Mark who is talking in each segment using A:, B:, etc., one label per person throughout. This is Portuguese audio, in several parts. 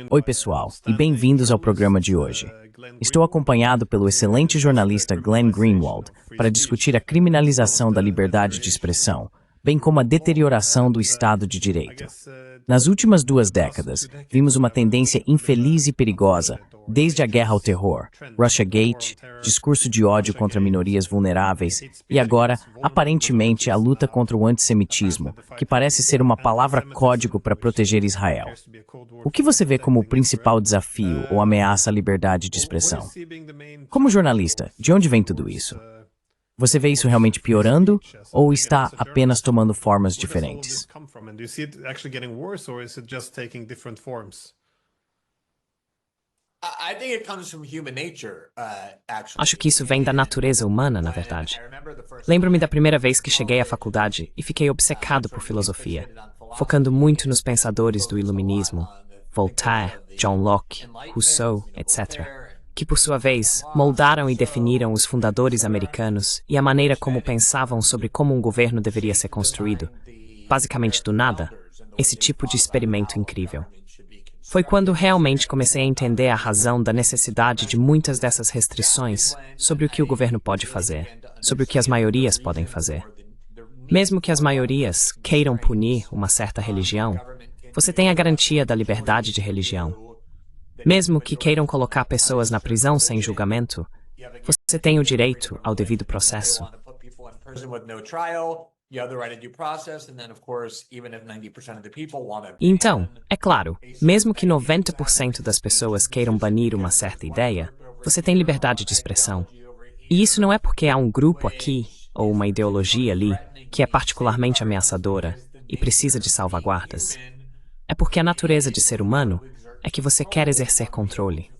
A: Oi, pessoal, e bem-vindos ao programa de hoje. Estou acompanhado pelo excelente jornalista Glenn Greenwald para discutir a criminalização da liberdade de expressão, bem como a deterioração do Estado de Direito. Nas últimas 2 décadas, vimos uma tendência infeliz e perigosa, desde a guerra ao terror, Russiagate, discurso de ódio contra minorias vulneráveis e agora, aparentemente, a luta contra o antissemitismo, que parece ser uma palavra-código para proteger Israel. O que você vê como o principal desafio ou ameaça à liberdade de expressão? Como jornalista, de onde vem tudo isso? Você vê isso realmente piorando ou está apenas tomando formas diferentes?
B: Acho que isso vem da natureza humana, na verdade. Lembro-me da primeira vez que cheguei à faculdade e fiquei obcecado por filosofia, focando muito nos pensadores do Iluminismo, Voltaire, John Locke, Rousseau, etc., que por sua vez moldaram e definiram os fundadores americanos e a maneira como pensavam sobre como um governo deveria ser construído, basicamente do nada, esse tipo de experimento incrível. Foi quando realmente comecei a entender a razão da necessidade de muitas dessas restrições sobre o que o governo pode fazer, sobre o que as maiorias podem fazer. Mesmo que as maiorias queiram punir uma certa religião, você tem a garantia da liberdade de religião. Mesmo que queiram colocar pessoas na prisão sem julgamento, você tem o direito ao devido processo. E então, é claro, mesmo que 90% das pessoas queiram banir uma certa ideia, você tem liberdade de expressão. E isso não é porque há um grupo aqui, ou uma ideologia ali, que é particularmente ameaçadora e precisa de salvaguardas. É porque a natureza de ser humano é que você quer exercer controle.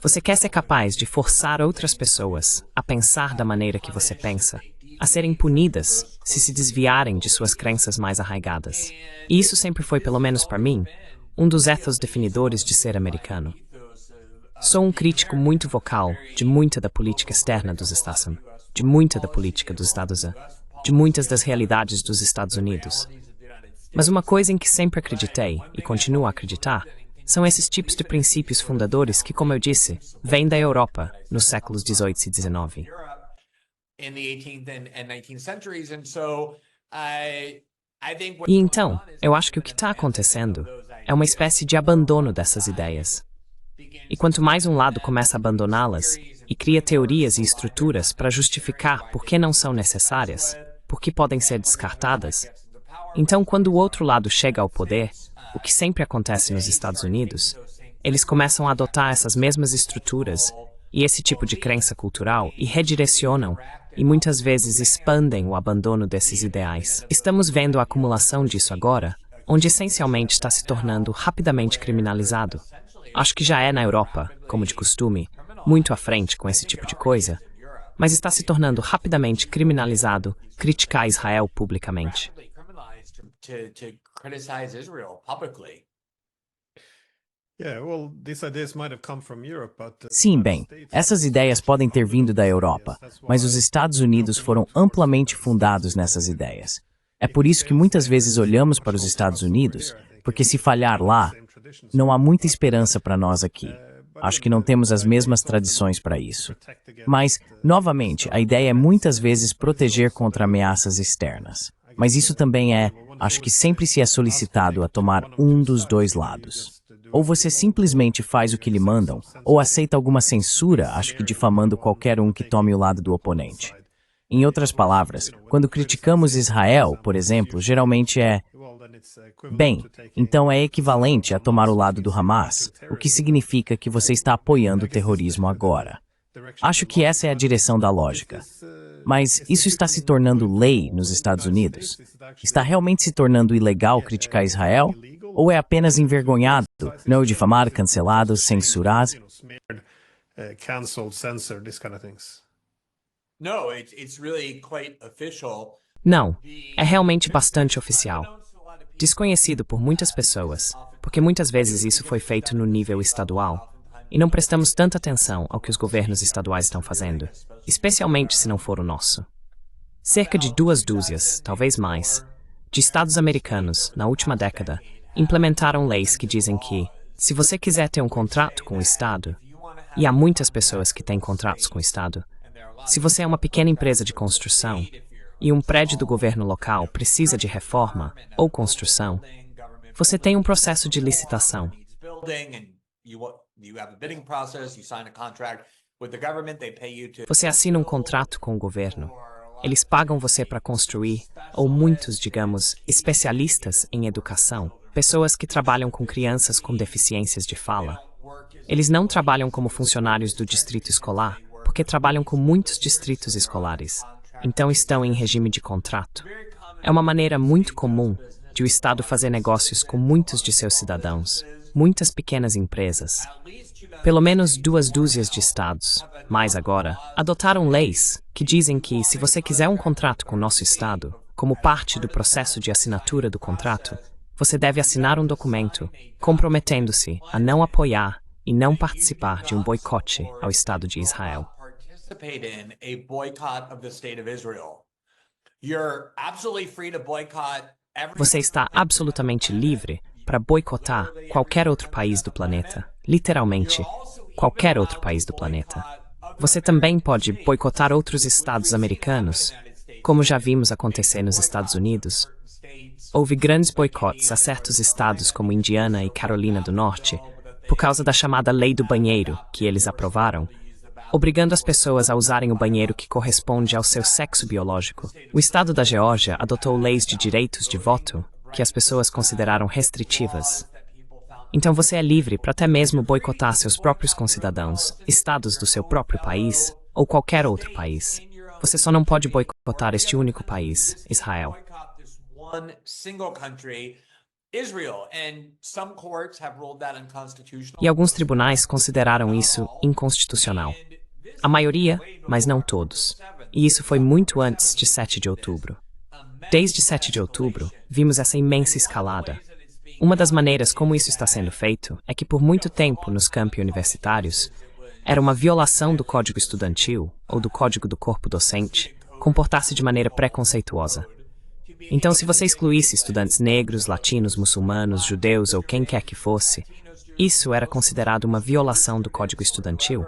B: Você quer ser capaz de forçar outras pessoas a pensar da maneira que você pensa, a serem punidas se desviarem de suas crenças mais arraigadas. E isso sempre foi, pelo menos para mim, um dos ethos definidores de ser americano. Sou um crítico muito vocal de muita da política externa dos Estados Unidos, de muita da política dos Estados Unidos, de muitas das realidades dos Estados Unidos. Mas uma coisa em que sempre acreditei e continuo a acreditar são esses tipos de princípios fundadores que, como eu disse, vêm da Europa nos séculos XVIII e XIX. E então, eu acho que o que está acontecendo é uma espécie de abandono dessas ideias. E quanto mais um lado começa a abandoná-las e cria teorias e estruturas para justificar por que não são necessárias, por que podem ser descartadas, então quando o outro lado chega ao poder, o que sempre acontece nos Estados Unidos, eles começam a adotar essas mesmas estruturas e esse tipo de crença cultural e redirecionam e muitas vezes expandem o abandono desses ideais. Estamos vendo a acumulação disso agora, onde essencialmente está se tornando rapidamente criminalizado. Acho que já é na Europa, como de costume, muito à frente com esse tipo de coisa, mas está se tornando rapidamente criminalizado criticar Israel publicamente.
A: Sim, bem, essas ideias podem ter vindo da Europa, mas os Estados Unidos foram amplamente fundados nessas ideias. É por isso que muitas vezes olhamos para os Estados Unidos, porque se falhar lá, não há muita esperança para nós aqui. Acho que não temos as mesmas tradições para isso. Mas, novamente, a ideia é muitas vezes proteger contra ameaças externas. Mas isso também acho que sempre se é solicitado a tomar um dos dois lados. Ou você simplesmente faz o que lhe mandam, ou aceita alguma censura, acho que difamando qualquer um que tome o lado do oponente. Em outras palavras, quando criticamos Israel, por exemplo, geralmente bem, então é equivalente a tomar o lado do Hamas, o que significa que você está apoiando o terrorismo agora. Acho que essa é a direção da lógica. Mas isso está se tornando lei nos Estados Unidos? Está realmente se tornando ilegal criticar Israel? Ou é apenas envergonhado, não difamado, cancelado, censurado?
B: Não, é realmente bastante oficial. Desconhecido por muitas pessoas, porque muitas vezes isso foi feito no nível estadual, e não prestamos tanta atenção ao que os governos estaduais estão fazendo, especialmente se não for o nosso. Cerca de 2 dúzias, talvez mais, de estados americanos, na última década, implementaram leis que dizem que, se você quiser ter um contrato com o Estado, e há muitas pessoas que têm contratos com o Estado, se você é uma pequena empresa de construção e um prédio do governo local precisa de reforma ou construção, você tem um processo de licitação. Você assina um contrato com o governo. Eles pagam você para construir, ou muitos, digamos, especialistas em educação, pessoas que trabalham com crianças com deficiências de fala. Eles não trabalham como funcionários do distrito escolar, porque trabalham com muitos distritos escolares. Então estão em regime de contrato. É uma maneira muito comum de o Estado fazer negócios com muitos de seus cidadãos, muitas pequenas empresas. Pelo menos 2 dúzias de estados, mais agora, adotaram leis que dizem que, se você quiser um contrato com o nosso Estado, como parte do processo de assinatura do contrato, você deve assinar um documento comprometendo-se a não apoiar e não participar de um boicote ao Estado de Israel. Você está absolutamente livre para boicotar qualquer outro país do planeta, literalmente, qualquer outro país do planeta. Você também pode boicotar outros estados americanos, como já vimos acontecer nos Estados Unidos. Houve grandes boicotes a certos estados como Indiana e Carolina do Norte, por causa da chamada Lei do Banheiro, que eles aprovaram, obrigando as pessoas a usarem o banheiro que corresponde ao seu sexo biológico. O estado da Geórgia adotou leis de direitos de voto que as pessoas consideraram restritivas. Então você é livre para até mesmo boicotar seus próprios concidadãos, estados do seu próprio país ou qualquer outro país. Você só não pode boicotar este único país, Israel. E alguns tribunais consideraram isso inconstitucional. A maioria, mas não todos. E isso foi muito antes de 7 de outubro. Desde 7 de outubro, vimos essa imensa escalada. Uma das maneiras como isso está sendo feito é que por muito tempo nos campi universitários, era uma violação do Código Estudantil ou do Código do Corpo Docente comportar-se de maneira preconceituosa. Então, se você excluísse estudantes negros, latinos, muçulmanos, judeus ou quem quer que fosse, isso era considerado uma violação do Código Estudantil.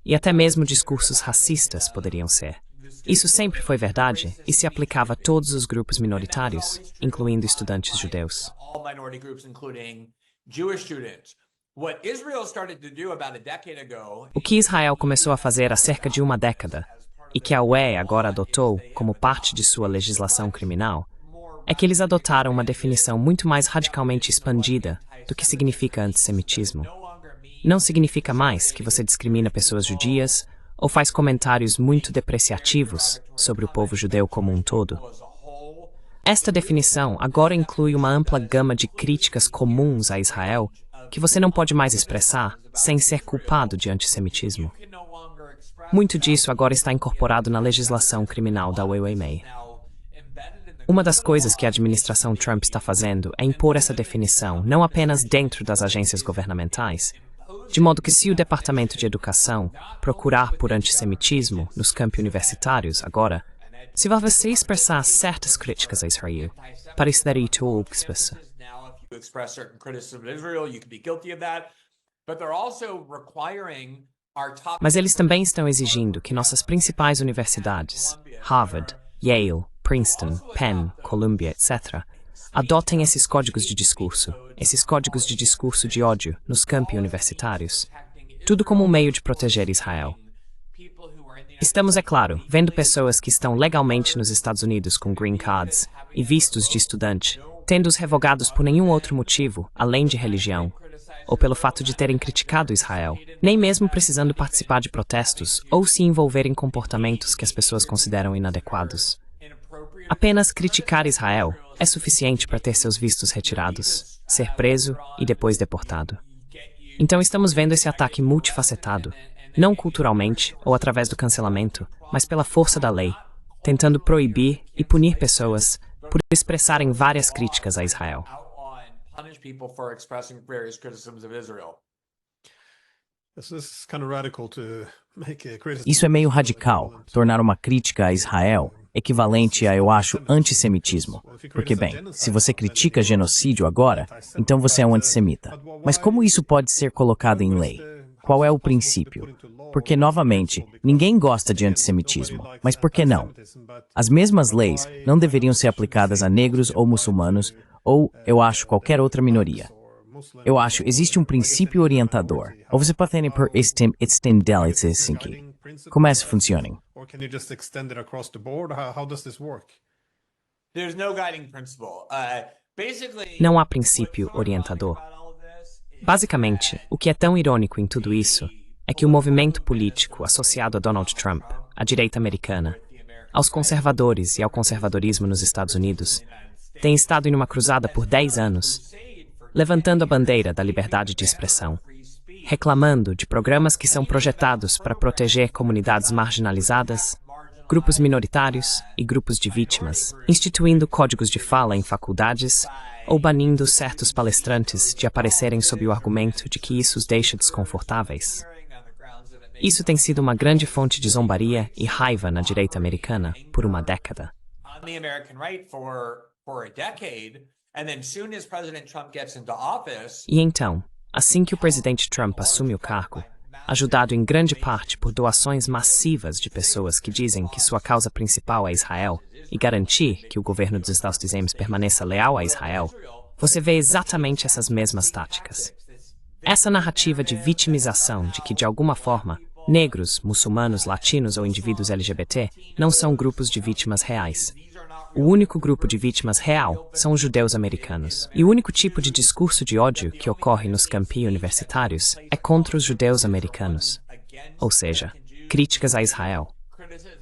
B: E até mesmo discursos racistas poderiam ser. Isso sempre foi verdade e se aplicava a todos os grupos minoritários, incluindo estudantes judeus. O que Israel começou a fazer há cerca de uma década, e que a UE agora adotou como parte de sua legislação criminal, é que eles adotaram uma definição muito mais radicalmente expandida do que significa antissemitismo. Não significa mais que você discrimina pessoas judias ou faz comentários muito depreciativos sobre o povo judeu como um todo. Esta definição agora inclui uma ampla gama de críticas comuns a Israel que você não pode mais expressar sem ser culpado de antissemitismo. Muito disso agora está incorporado na legislação criminal da UEMA. Uma das coisas que a administração Trump está fazendo é impor essa definição não apenas dentro das agências governamentais, de modo que se o Departamento de Educação procurar por antissemitismo nos campi universitários agora, se você expressar certas críticas a Israel, parecerá o que expressa. Mas eles também estão exigindo que nossas principais universidades, Harvard, Yale, Princeton, Penn, Columbia, etc., adotem esses códigos de discurso de ódio nos campi universitários, tudo como um meio de proteger Israel. Estamos, é claro, vendo pessoas que estão legalmente nos Estados Unidos com green cards e vistos de estudante, tendo-os revogados por nenhum outro motivo, além de religião, ou pelo fato de terem criticado Israel, nem mesmo precisando participar de protestos ou se envolver em comportamentos que as pessoas consideram inadequados. Apenas criticar Israel é suficiente para ter seus vistos retirados, ser preso e depois deportado. Então estamos vendo esse ataque multifacetado, não culturalmente ou através do cancelamento, mas pela força da lei, tentando proibir e punir pessoas por expressarem várias críticas a Israel.
A: Isso é meio radical, tornar uma crítica a Israel equivalente a, eu acho, antissemitismo. Porque, bem, se você critica genocídio agora, então você é um antissemita. Mas como isso pode ser colocado em lei? Qual é o princípio? Porque, novamente, ninguém gosta de antissemitismo. Mas por que não? As mesmas leis não deveriam ser aplicadas a negros ou muçulmanos, ou, eu acho, qualquer outra minoria. Eu acho, existe um princípio orientador. Ou você pode ter por extendência assim que. Como é que funciona?
B: Não há princípio orientador. Basicamente, o que é tão irônico em tudo isso é que o movimento político associado a Donald Trump, a direita americana, aos conservadores e ao conservadorismo nos Estados Unidos, tem estado em uma cruzada por 10 anos, levantando a bandeira da liberdade de expressão, reclamando de programas que são projetados para proteger comunidades marginalizadas, grupos minoritários e grupos de vítimas, instituindo códigos de fala em faculdades ou banindo certos palestrantes de aparecerem sob o argumento de que isso os deixa desconfortáveis. Isso tem sido uma grande fonte de zombaria e raiva na direita americana por uma década. E então, assim que o presidente Trump assume o cargo, ajudado em grande parte por doações massivas de pessoas que dizem que sua causa principal é Israel e garantir que o governo dos Estados Unidos permaneça leal a Israel, você vê exatamente essas mesmas táticas. Essa narrativa de vitimização de que, de alguma forma, negros, muçulmanos, latinos ou indivíduos LGBT não são grupos de vítimas reais. O único grupo de vítimas real são os judeus americanos. E o único tipo de discurso de ódio que ocorre nos campi universitários é contra os judeus americanos. Ou seja, críticas a Israel.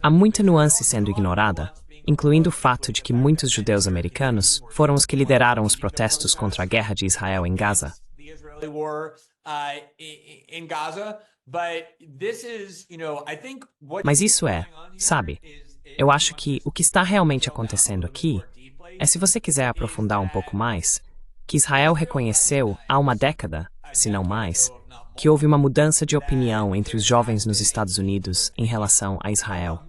B: Há muita nuance sendo ignorada, incluindo o fato de que muitos judeus americanos foram os que lideraram os protestos contra a guerra de Israel em Gaza. Mas isso é, sabe, eu acho que o que está realmente acontecendo aqui é, se você quiser aprofundar um pouco mais, que Israel reconheceu há uma década, se não mais, que houve uma mudança de opinião entre os jovens nos Estados Unidos em relação a Israel.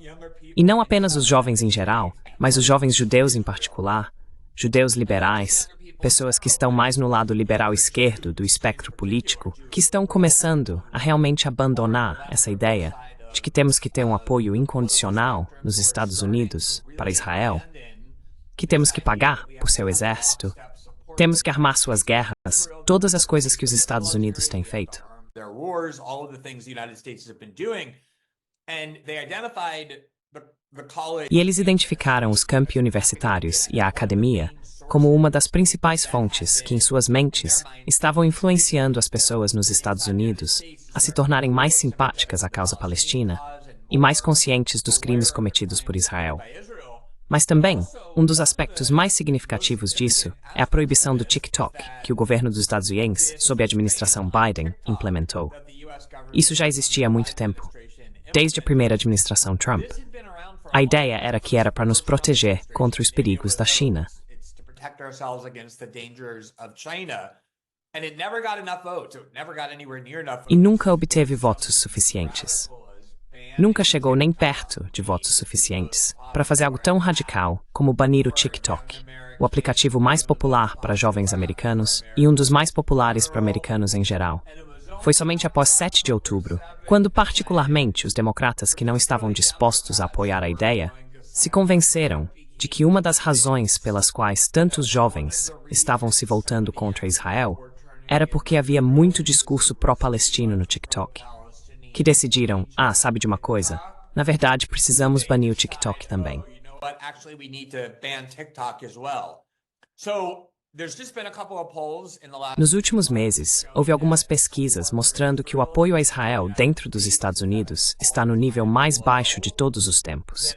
B: E não apenas os jovens em geral, mas os jovens judeus em particular, judeus liberais, pessoas que estão mais no lado liberal esquerdo do espectro político, que estão começando a realmente abandonar essa ideia de que temos que ter um apoio incondicional nos Estados Unidos para Israel, que temos que pagar por seu exército, temos que armar suas guerras, todas as coisas que os Estados Unidos têm feito. E eles identificaram os campi universitários e a academia como uma das principais fontes que, em suas mentes, estavam influenciando as pessoas nos Estados Unidos a se tornarem mais simpáticas à causa palestina e mais conscientes dos crimes cometidos por Israel. Mas também, um dos aspectos mais significativos disso é a proibição do TikTok, que o governo dos Estados Unidos, sob a administração Biden, implementou. Isso já existia há muito tempo, desde a primeira administração Trump. A ideia era que era para nos proteger contra os perigos da China. E nunca obteve votos suficientes. Nunca chegou nem perto de votos suficientes para fazer algo tão radical como banir o TikTok, o aplicativo mais popular para jovens americanos e um dos mais populares para americanos em geral. Foi somente após 7 de outubro, quando particularmente os democratas que não estavam dispostos a apoiar a ideia, se convenceram de que uma das razões pelas quais tantos jovens estavam se voltando contra Israel era porque havia muito discurso pró-palestino no TikTok, que decidiram, sabe de uma coisa? Na verdade, precisamos banir o TikTok também. Nos últimos meses, houve algumas pesquisas mostrando que o apoio a Israel dentro dos Estados Unidos está no nível mais baixo de todos os tempos.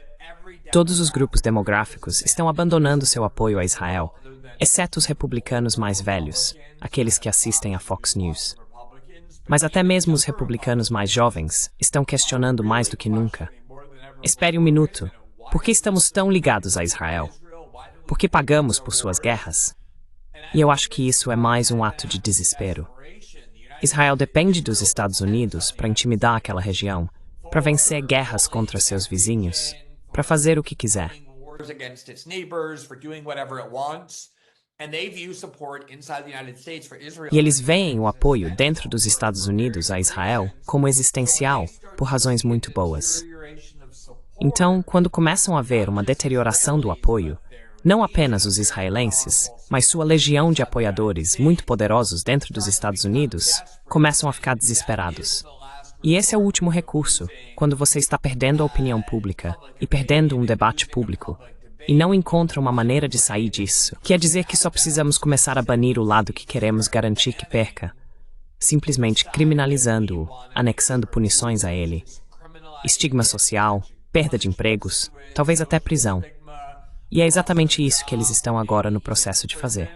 B: Todos os grupos demográficos estão abandonando seu apoio a Israel, exceto os republicanos mais velhos, aqueles que assistem a Fox News. Mas até mesmo os republicanos mais jovens estão questionando mais do que nunca. Espere um minuto. Por que estamos tão ligados a Israel? Por que pagamos por suas guerras? E eu acho que isso é mais um ato de desespero. Israel depende dos Estados Unidos para intimidar aquela região, para vencer guerras contra seus vizinhos, para fazer o que quiser. E eles veem o apoio dentro dos Estados Unidos a Israel como existencial, por razões muito boas. Então, quando começam a ver uma deterioração do apoio, não apenas os israelenses, mas sua legião de apoiadores muito poderosos dentro dos Estados Unidos, começam a ficar desesperados. E esse é o último recurso, quando você está perdendo a opinião pública e perdendo um debate público, e não encontra uma maneira de sair disso. Quer dizer que só precisamos começar a banir o lado que queremos garantir que perca, simplesmente criminalizando-o, anexando punições a ele, estigma social, perda de empregos, talvez até prisão. E é exatamente isso que eles estão agora no processo de fazer.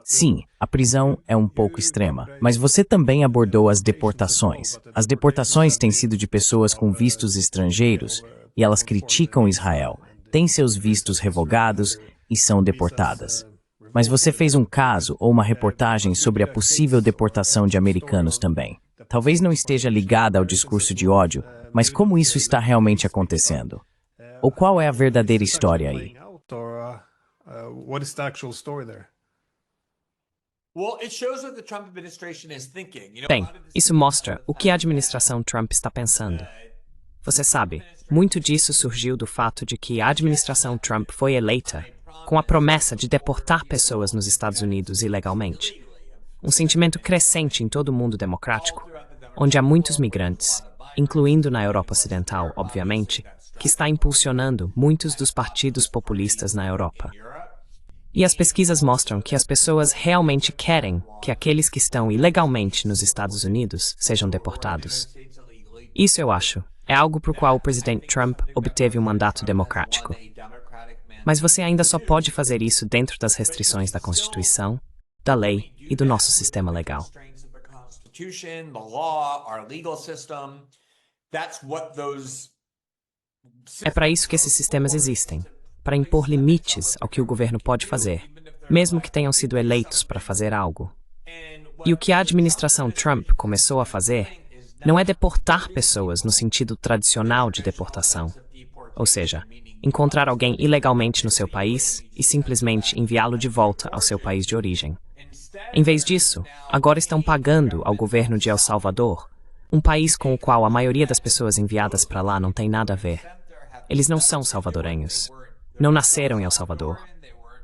A: Sim, a prisão é um pouco extrema, mas você também abordou as deportações. As deportações têm sido de pessoas com vistos estrangeiros e elas criticam Israel, têm seus vistos revogados e são deportadas. Mas você fez um caso ou uma reportagem sobre a possível deportação de americanos também. Talvez não esteja ligada ao discurso de ódio, mas como isso está realmente acontecendo? Ou qual é a verdadeira história aí?
B: Bem, isso mostra o que a administração Trump está pensando. Você sabe, muito disso surgiu do fato de que a administração Trump foi eleita com a promessa de deportar pessoas nos Estados Unidos ilegalmente. Um sentimento crescente em todo o mundo democrático, onde há muitos migrantes, incluindo na Europa Ocidental, obviamente, que está impulsionando muitos dos partidos populistas na Europa. E as pesquisas mostram que as pessoas realmente querem que aqueles que estão ilegalmente nos Estados Unidos sejam deportados. Isso, eu acho, é algo por qual o presidente Trump obteve um mandato democrático. Mas você ainda só pode fazer isso dentro das restrições da Constituição, da lei e do nosso sistema legal. É para isso que esses sistemas existem, para impor limites ao que o governo pode fazer, mesmo que tenham sido eleitos para fazer algo. E o que a administração Trump começou a fazer não é deportar pessoas no sentido tradicional de deportação, ou seja, encontrar alguém ilegalmente no seu país e simplesmente enviá-lo de volta ao seu país de origem. Em vez disso, agora estão pagando ao governo de El Salvador, um país com o qual a maioria das pessoas enviadas para lá não tem nada a ver. Eles não são salvadorenhos. Não nasceram em El Salvador.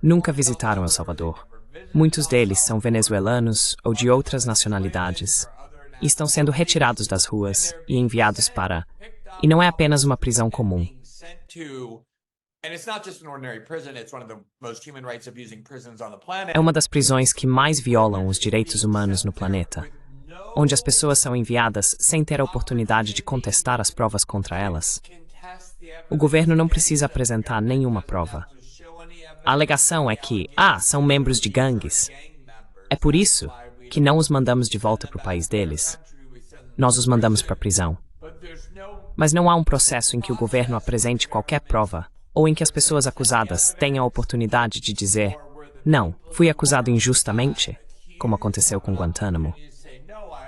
B: Nunca visitaram El Salvador. Muitos deles são venezuelanos ou de outras nacionalidades. E estão sendo retirados das ruas e enviados para... E não é apenas uma prisão comum. É uma das prisões que mais violam os direitos humanos no planeta, onde as pessoas são enviadas sem ter a oportunidade de contestar as provas contra elas. O governo não precisa apresentar nenhuma prova. A alegação é que, são membros de gangues. É por isso que não os mandamos de volta para o país deles. Nós os mandamos para a prisão. Mas não há um processo em que o governo apresente qualquer prova, ou em que as pessoas acusadas tenham a oportunidade de dizer não, fui acusado injustamente, como aconteceu com Guantánamo.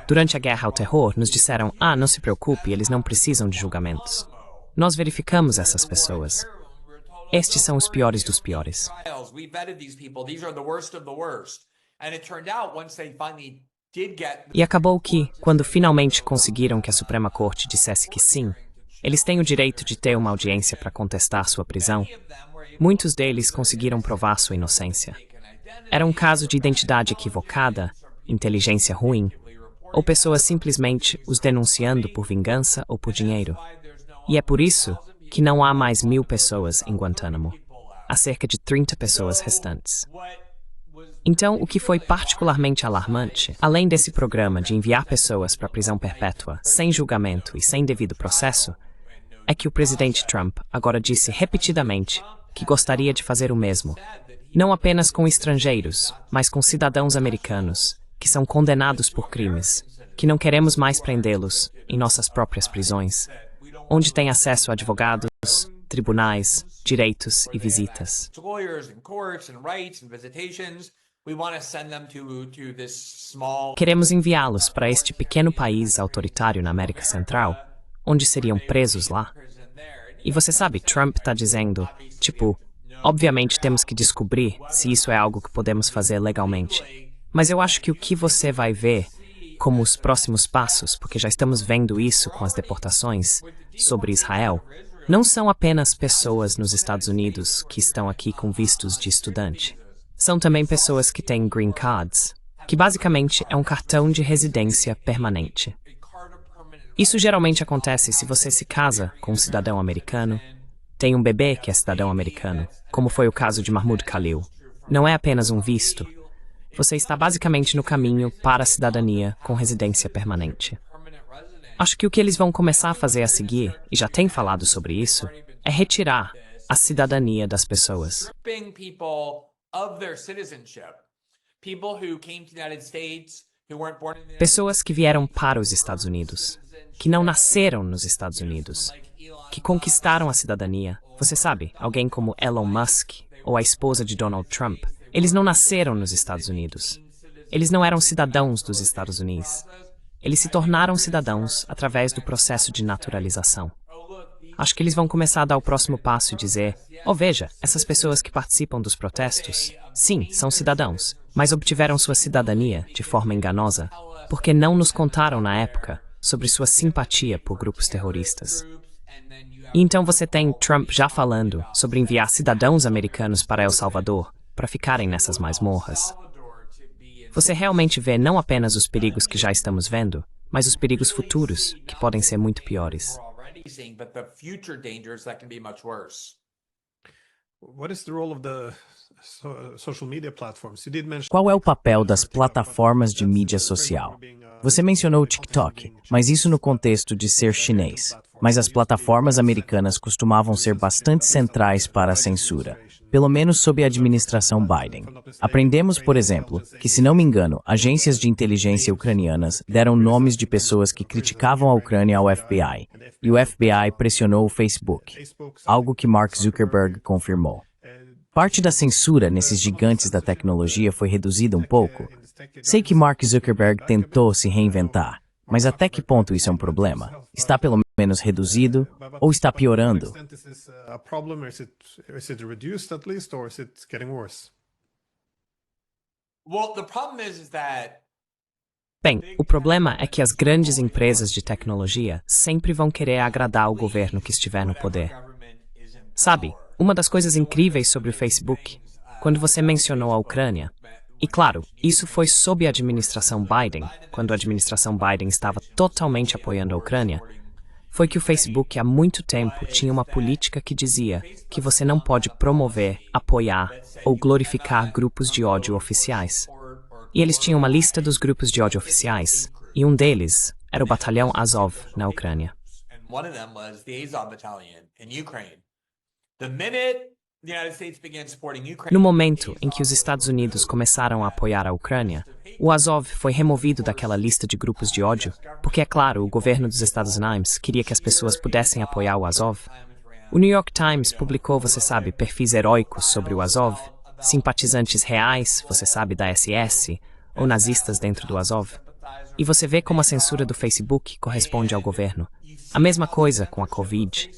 B: Durante a guerra ao terror, nos disseram, não se preocupe, eles não precisam de julgamentos. Nós verificamos essas pessoas. Estes são os piores dos piores. E acabou que, quando finalmente conseguiram que a Suprema Corte dissesse que sim, eles têm o direito de ter uma audiência para contestar sua prisão, muitos deles conseguiram provar sua inocência. Era um caso de identidade equivocada, inteligência ruim, ou pessoas simplesmente os denunciando por vingança ou por dinheiro. E é por isso que não há mais 1.000 pessoas em Guantánamo. Há cerca de 30 pessoas restantes. Então, o que foi particularmente alarmante, além desse programa de enviar pessoas para a prisão perpétua, sem julgamento e sem devido processo, é que o presidente Trump agora disse repetidamente que gostaria de fazer o mesmo, não apenas com estrangeiros, mas com cidadãos americanos, que são condenados por crimes, que não queremos mais prendê-los em nossas próprias prisões, onde têm acesso a advogados, tribunais, direitos e visitas. Queremos enviá-los para este pequeno país autoritário na América Central, onde seriam presos lá. E você sabe, Trump está dizendo, tipo, obviamente temos que descobrir se isso é algo que podemos fazer legalmente. Mas eu acho que o que você vai ver como os próximos passos, porque já estamos vendo isso com as deportações sobre Israel, não são apenas pessoas nos Estados Unidos que estão aqui com vistos de estudante. São também pessoas que têm green cards, que basicamente é um cartão de residência permanente. Isso geralmente acontece se você se casa com um cidadão americano, tem um bebê que é cidadão americano, como foi o caso de Mahmoud Khalil. Não é apenas um visto. Você está basicamente no caminho para a cidadania com residência permanente. Acho que o que eles vão começar a fazer a seguir, e já tem falado sobre isso, é retirar a cidadania das pessoas. Pessoas que vieram para os Estados Unidos, que não nasceram nos Estados Unidos, que conquistaram a cidadania. Você sabe, alguém como Elon Musk ou a esposa de Donald Trump. Eles não nasceram nos Estados Unidos. Eles não eram cidadãos dos Estados Unidos. Eles se tornaram cidadãos através do processo de naturalização. Acho que eles vão começar a dar o próximo passo e dizer, veja, essas pessoas que participam dos protestos, sim, são cidadãos, mas obtiveram sua cidadania de forma enganosa, porque não nos contaram na época sobre sua simpatia por grupos terroristas. E então você tem Trump já falando sobre enviar cidadãos americanos para El Salvador, para ficarem nessas masmorras. Você realmente vê não apenas os perigos que já estamos vendo, mas os perigos futuros, que podem ser muito piores.
A: Qual é o papel das plataformas de mídia social? Você mencionou o TikTok, mas isso no contexto de ser chinês. Mas as plataformas americanas costumavam ser bastante centrais para a censura, pelo menos sob a administração Biden. Aprendemos, por exemplo, que, se não me engano, agências de inteligência ucranianas deram nomes de pessoas que criticavam a Ucrânia ao FBI, e o FBI pressionou o Facebook, algo que Mark Zuckerberg confirmou. Parte da censura nesses gigantes da tecnologia foi reduzida um pouco. Sei que Mark Zuckerberg tentou se reinventar, mas até que ponto isso é um problema? Está pelo menos reduzido ou está piorando?
B: Bem, o problema é que as grandes empresas de tecnologia sempre vão querer agradar o governo que estiver no poder. Sabe, uma das coisas incríveis sobre o Facebook, quando você mencionou a Ucrânia, e claro, isso foi sob a administração Biden, quando a administração Biden estava totalmente apoiando a Ucrânia, foi que o Facebook há muito tempo tinha uma política que dizia que você não pode promover, apoiar ou glorificar grupos de ódio oficiais. E eles tinham uma lista dos grupos de ódio oficiais, e um deles era o Batalhão Azov, na Ucrânia. No momento em que os Estados Unidos começaram a apoiar a Ucrânia, o Azov foi removido daquela lista de grupos de ódio, porque, é claro, o governo dos Estados Unidos queria que as pessoas pudessem apoiar o Azov. O New York Times publicou, você sabe, perfis heróicos sobre o Azov, simpatizantes reais, você sabe, da SS, ou nazistas dentro do Azov. E você vê como a censura do Facebook corresponde ao governo. A mesma coisa com a Covid.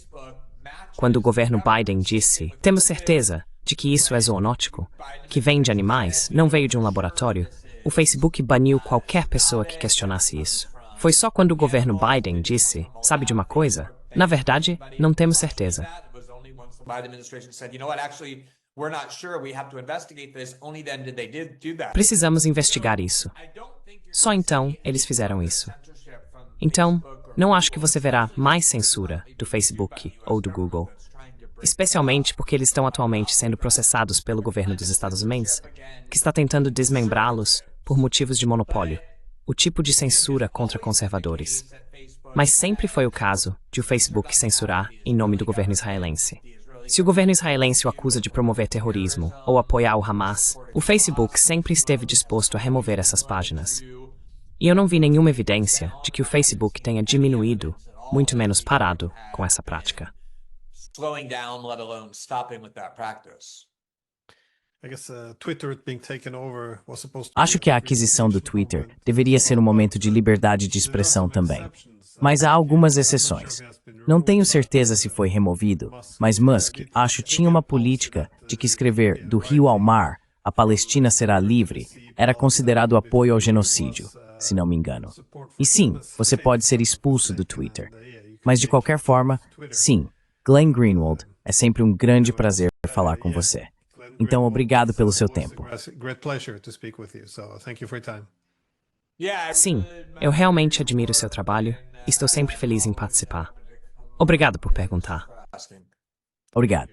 B: Quando o governo Biden disse, temos certeza de que isso é zoonótico, que vem de animais, não veio de um laboratório, o Facebook baniu qualquer pessoa que questionasse isso. Foi só quando o governo Biden disse, sabe de uma coisa? Na verdade, não temos certeza. Precisamos investigar isso. Só então eles fizeram isso. Então, não acho que você verá mais censura do Facebook ou do Google, especialmente porque eles estão atualmente sendo processados pelo governo dos Estados Unidos, que está tentando desmembrá-los por motivos de monopólio, o tipo de censura contra conservadores. Mas sempre foi o caso de o Facebook censurar em nome do governo israelense. Se o governo israelense o acusa de promover terrorismo ou apoiar o Hamas, o Facebook sempre esteve disposto a remover essas páginas. E eu não vi nenhuma evidência de que o Facebook tenha diminuído, muito menos parado, com essa prática.
C: slowing down, let alone stopping with that practice.
A: Acho que a aquisição do Twitter deveria ser um momento de liberdade de expressão também. Mas há algumas exceções. Não tenho certeza se foi removido, mas Musk, acho, tinha uma política de que escrever "do rio ao mar, a Palestina será livre" era considerado apoio ao genocídio, se não me engano. E sim, você pode ser expulso do Twitter. Mas de qualquer forma, sim, Glenn Greenwald, é sempre um grande prazer falar com você. Então, obrigado pelo seu tempo.
B: Sim, eu realmente admiro seu trabalho e estou sempre feliz em participar. Obrigado por perguntar.
A: Obrigado.